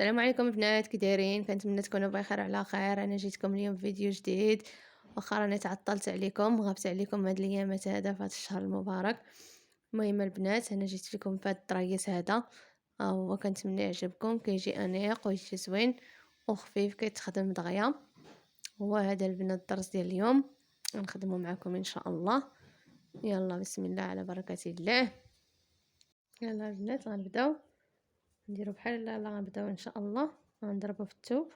السلام عليكم البنات، كي دايرين؟ كنتمنى تكونوا بخير على خير. انا جيتكم اليوم بفيديو جديد. واخا راني تعطلت عليكم، غبت عليكم هاد الايامات هذا في هاد الشهر المبارك. المهم البنات، انا جيت لكم في هاد الطريس هذا. هو كنتمنى يعجبكم، كيجي انيق ويجي زوين وخفيف، كيتخدم دغيا. هو هذا البنات الدرس ديال اليوم غنخدمه معكم ان شاء الله. يلا بسم الله على بركه الله. يلا البنات غنبداو نديرو بحال لا غنبداو ان شاء الله. غنضربو في الثوب،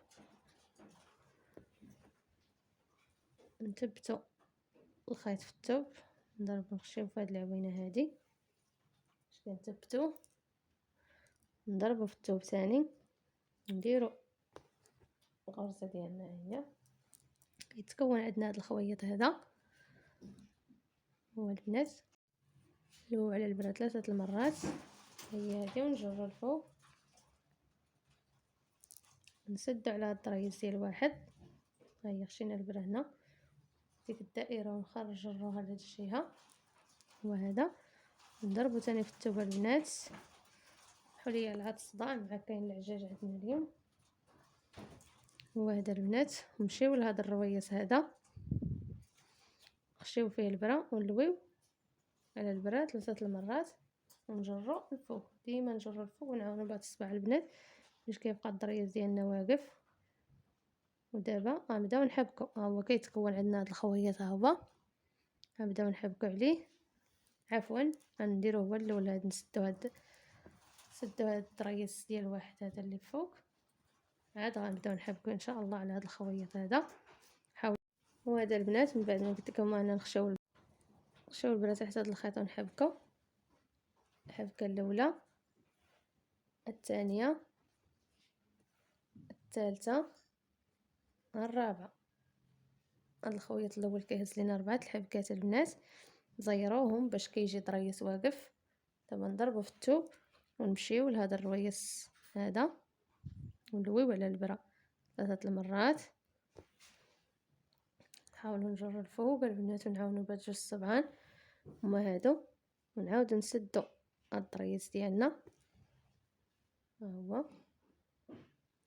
نثبتو الخيط في الثوب، نضربو نخشيو في هاد العوينه هادي باش كنثبتو، نضربو في الثوب ثاني، نديرو الغرزه ديالنا هي. كيتكون عندنا هاد الخويط هذا. هو البنات نلويو على البرة 3 المرات، هي هادي، ونجرو الفوق، نسدو على هاد الطريز ديال واحد. ها هي خشينا البرة هنا، ديك الدائره، ونخرجوها لهاد الجهه. وهذا نضربو تاني في الثوب البنات. حولي على هاد الصداع مع كاين العجاج عندنا اليوم. وهذا البنات نمشيو لهذا الرويس هذا، نخشيو فيه البرة ونلويو على البرة 3 المرات، ونجرو الفوق، ديما نجرو الفوق ونعاونو بهاد الصباع البنات باش كيبقى الضريس ديالنا واقف. ودابا غنبداو نحبكو. ها هو كيتكون عندنا هاد الخويط، ها هو غنبداو نحبكو عليه. عفوا غنديرو هو الاول، هاد نسدو هاد الضريس ديال واحد هذا اللي فوق، عاد غنبداو نحبكو ان شاء الله على هاد الخويط هذا. حاول. وهذا البنات من بعد ما قلت لكم انا نخشيو البرة تحت هاد الخيط ونحبكو. الحبكه الاولى، الثانيه، الثالثه، الرابعه. هاد الخويط الاول كيهز لينا 4 الحبكات البنات، زيروهم باش كيجي ضريس واقف. دابا نضربو في الثوب ونمشيو لهذا الرويس هذا، ونلويو على البرة 3 المرات. نحاولوا نجروا الفوق البنات، ونعاونوا بهاد 2 الصبعان هما هادو، ونعاودو نسدو هاد الضريس ديالنا، ها هو،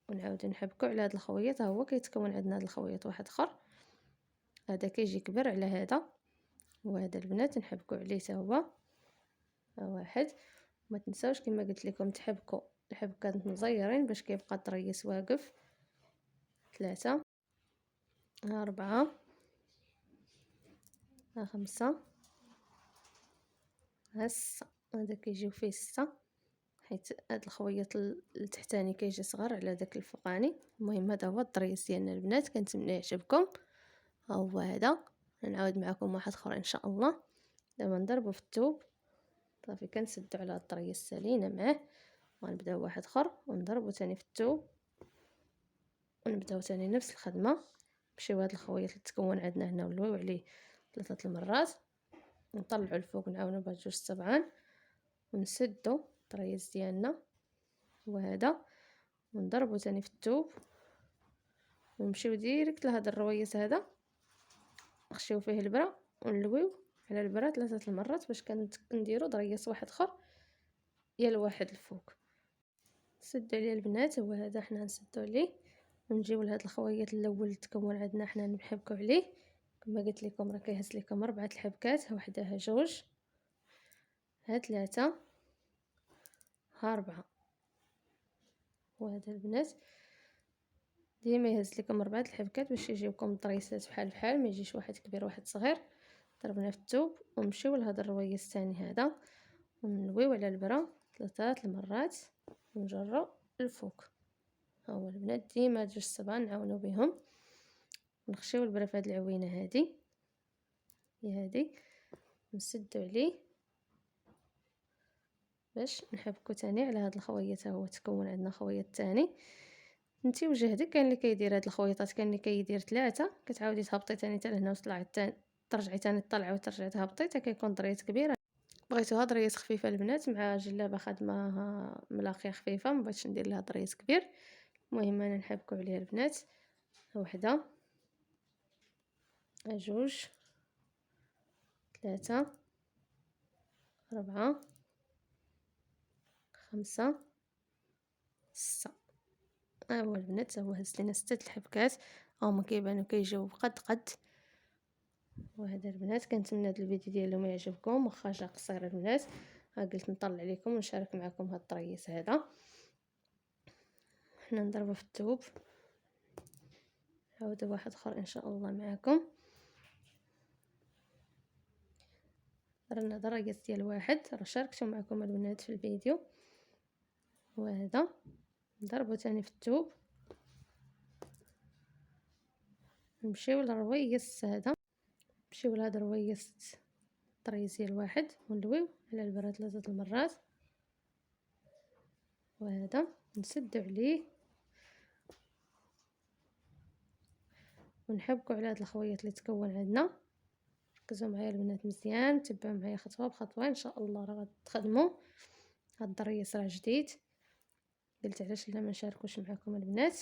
ونعاودو نحبكو على هاد الخويط. ها هو كيتكون عندنا هاد الخويط واحد اخر، هذا كيجي كبر على هذا. وهذا البنات نحبكو عليه حتى هو، ها واحد. ما تنساوش كما قلت لكم تحبكوا الحبكات مزيرين باش كيبقى الضريس واقف. 3، ها 4، ها 5، ها 6. هذا كيجيو فيه 6، حيت هاد الخويط التحتاني كيجي صغر على داك الفوقاني. المهم هذا هو الضريس ديالنا البنات، كنتمنى يعجبكم. ها هو هذا. نعاود معكم واحد اخر ان شاء الله. دابا نضربو في الثوب صافي، كنسدو على الضريس سالينا معاه. غنبداو واحد اخر ونضربو تاني في الثوب، ونبداو تاني نفس الخدمه. نمشيو هاد الخويط اللي تكون عندنا هنا ونلويو عليه 3 المرات، نطلعوا الفوق، نعاونوا بهاد 2 الصبعان، ونسدو الطريز ديالنا وهذا، ونضربو تاني في الثوب، ونمشيو ديريكت لهذا الرويس هذا، نخشيو فيه البرة ونلويو على البرة 3 المرات باش كنديرو ضريس واحد اخر يا الواحد الفوق. نسدو عليه البنات، هو هذا حنا نسدو عليه، ونجيو لهاد الخويط الاول اللي تكون عندنا حنا نحبكو عليه. كما قلت لكم راه كيهز لكم 4 الحبكات، ها وحده، ها جوج، ها 3، ها 4. وهذا البنات ديما يهز لكم 4 الحبكات باش يجيوكم الطريسات بحال ما يجيش واحد كبير واحد صغير. ضربنا في الثوب ونمشيو لهذا الرويس الثاني هذا، ونلويو على البرة 3 المرات، ونجرو الفوق. ها هو البنات ديما 2 الصبعان نعاونو بهم، ونخشيو البرة في هاد العوينه هادي، هي هادي، نسدو عليه باش نحبكو تاني على هاد الخويط. ها هو تكون عندنا خويط تاني. انتي وجهدك، كاين اللي كيدير هاد الخويطات، كاين اللي كيدير 3، كتعاودي تهبطي تاني حتى لهنا وتطلعي تاني، ترجعي تاني تطلعي وترجعي تهبطي حتى كيكون ضريت كبير. بغيتوها ضريس خفيفه البنات مع جلابه خادمه ملاقيه خفيفه، ما بغيتش ندير لها ضريس كبير. المهم انا نحبكو عليها البنات. وحده، جوج، 3، 4، 5، 6. هو البنات هو هز لينا 6 الحبكات، هما كيبانو كيجيو قد. وهذا البنات كنتمنى هاد الفيديو ديالهم يعجبكم، واخا جا قصير البنات قلت نطلع عليكم ونشارك معكم هاد الطريس هذا. حنا نضربو في الثوب، عاودوا واحد اخر ان شاء الله معكم. درنا هذا الرقص ديال واحد راه شاركته معكم البنات في الفيديو، وهذا نضربو تاني في الثوب، نمشيو للرويس هذا، نمشيو لهذا الرويس الطريز ديال واحد ونلويو على البرة 3 المرات، وهذا نسدو عليه ونحبكوا على هاد الخويط اللي تكون عندنا. ركزوا معايا البنات مزيان، تبعوا معايا خطوه بخطوه ان شاء الله راه غتخدموا. هاد الضريس راه جديد، قلت علاش لا ما نشاركوش معكم البنات.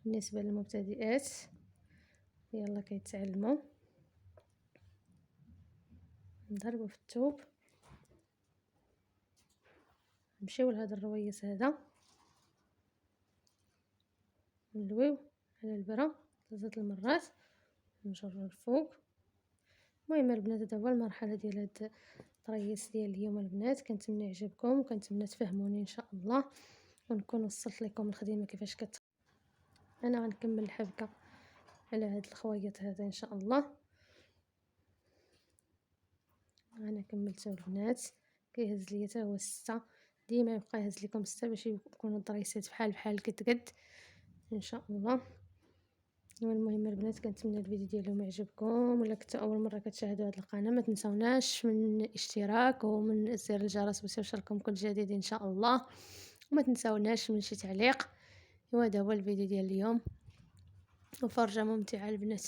بالنسبه للمبتدئات يلا كيتعلموا، نضربوا في الثوب، نمشيو لهذا الرويس هذا نلويو على البرة 3 المرات، نجرو الفوق. المهم البنات هذا هو المرحله ديال هاد الطريس ديال اليوم البنات، كنتمنى يعجبكم وكنتمنى تفهموني ان شاء الله، ونكون وصلت لكم الخدمه كيفاش انا غنكمل الحبكه على هاد الخويط هذا ان شاء الله. انا كملت البنات، كيهز ليا حتى هو 6، ديما يبقى يهز لكم 6 باش يكونوا الضريسات بحال قد ان شاء الله. والمهم البنات كنتمنى الفيديو ديالهم يعجبكم، ولا كنتو اول مره كتشاهدوا هذه القناه ما تنسوناش من الاشتراك ومن زر الجرس باش يوصلكم كل جديد ان شاء الله، وما تنسوناش من شي تعليق. وهذا هو الفيديو ديال اليوم، وفرجه ممتعه البنات.